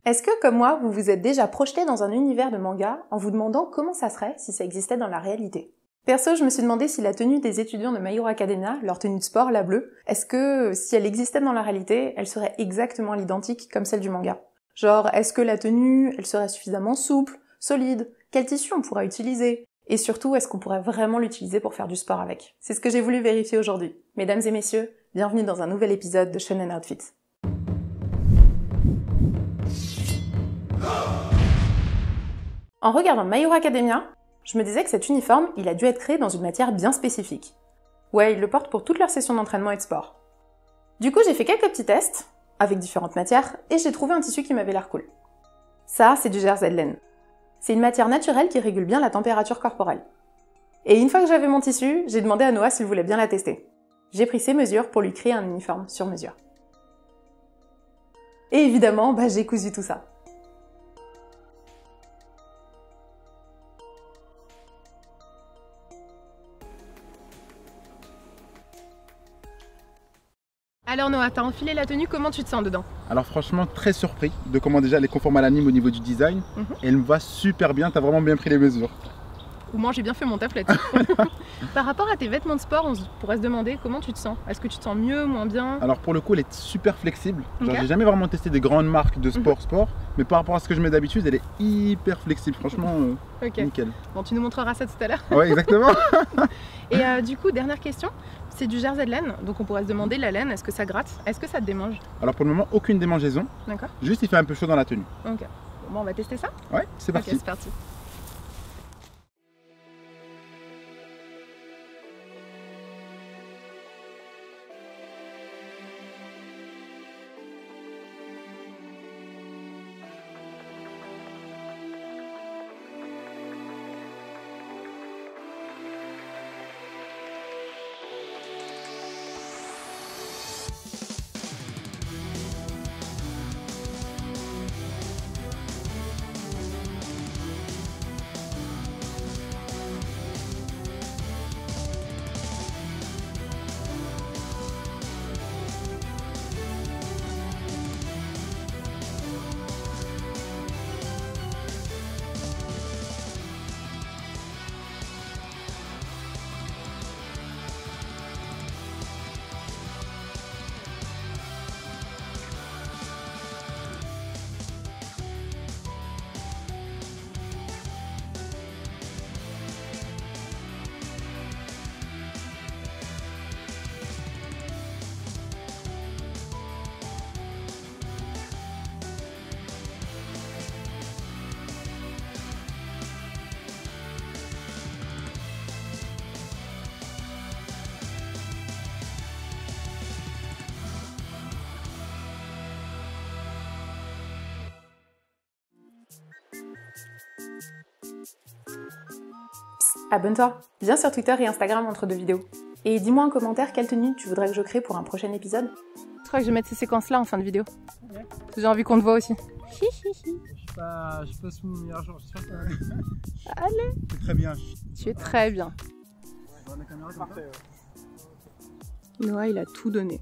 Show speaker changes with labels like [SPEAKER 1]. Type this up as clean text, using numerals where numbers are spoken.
[SPEAKER 1] Est-ce que, comme moi, vous vous êtes déjà projeté dans un univers de manga en vous demandant comment ça serait si ça existait dans la réalité? Perso, je me suis demandé si la tenue des étudiants de My Hero Academia, leur tenue de sport, la bleue, est-ce que, si elle existait dans la réalité, elle serait exactement à l'identique comme celle du manga? Genre, est-ce que la tenue, elle serait suffisamment souple, solide? Quel tissu on pourra utiliser? Et surtout, est-ce qu'on pourrait vraiment l'utiliser pour faire du sport avec? C'est ce que j'ai voulu vérifier aujourd'hui. Mesdames et messieurs, bienvenue dans un nouvel épisode de Shonen Outfit. En regardant My Hero Academia, je me disais que cet uniforme, il a dû être créé dans une matière bien spécifique. Ouais, ils le portent pour toutes leurs sessions d'entraînement et de sport. Du coup, j'ai fait quelques petits tests, avec différentes matières, et j'ai trouvé un tissu qui m'avait l'air cool. Ça, c'est du jersey de laine. C'est une matière naturelle qui régule bien la température corporelle. Et une fois que j'avais mon tissu, j'ai demandé à Noah s'il voulait bien la tester. J'ai pris ses mesures pour lui créer un uniforme sur mesure. Et évidemment, j'ai cousu tout ça. Alors Noah, t'as enfilé la tenue, comment tu te sens dedans?
[SPEAKER 2] Alors franchement, très surpris de comment déjà elle est conforme à l'anime au niveau du design. Et elle me va super bien, t'as vraiment bien pris les mesures.
[SPEAKER 1] Ou moi j'ai bien fait mon taf là-dessus. Par rapport à tes vêtements de sport, on pourrait se demander comment tu te sens. Est-ce que tu te sens mieux, moins bien?
[SPEAKER 2] Alors pour le coup, elle est super flexible. Genre,
[SPEAKER 1] Okay.
[SPEAKER 2] j'ai jamais vraiment testé des grandes marques de sport, mais par rapport à ce que je mets d'habitude, elle est hyper flexible. Franchement, nickel.
[SPEAKER 1] Bon, tu nous montreras ça tout à l'heure.
[SPEAKER 2] Ouais, exactement.
[SPEAKER 1] Et du coup, dernière question, c'est du jersey de laine, donc on pourrait se demander la laine, est-ce que ça gratte? Est-ce que ça te démange?
[SPEAKER 2] Alors pour le moment, aucune démangeaison.
[SPEAKER 1] D'accord.
[SPEAKER 2] Juste, il fait un peu chaud dans la tenue.
[SPEAKER 1] Ok. Bon, on va tester ça?
[SPEAKER 2] Ouais, c'est parti.
[SPEAKER 1] Ok, c'est parti. Abonne-toi, viens sur Twitter et Instagram entre deux vidéos. Et dis-moi en commentaire quelle tenue tu voudrais que je crée pour un prochain épisode. Je crois que je vais mettre ces séquences-là en fin de vidéo. Ouais. J'ai envie qu'on te voit aussi.
[SPEAKER 2] Je suis pas sous mon meilleur jour, je suis sûr que...
[SPEAKER 1] Allez.
[SPEAKER 2] C'est très bien.
[SPEAKER 1] Tu es très bien.
[SPEAKER 2] La caméra, c'est parfait.
[SPEAKER 1] Noah, il a tout donné.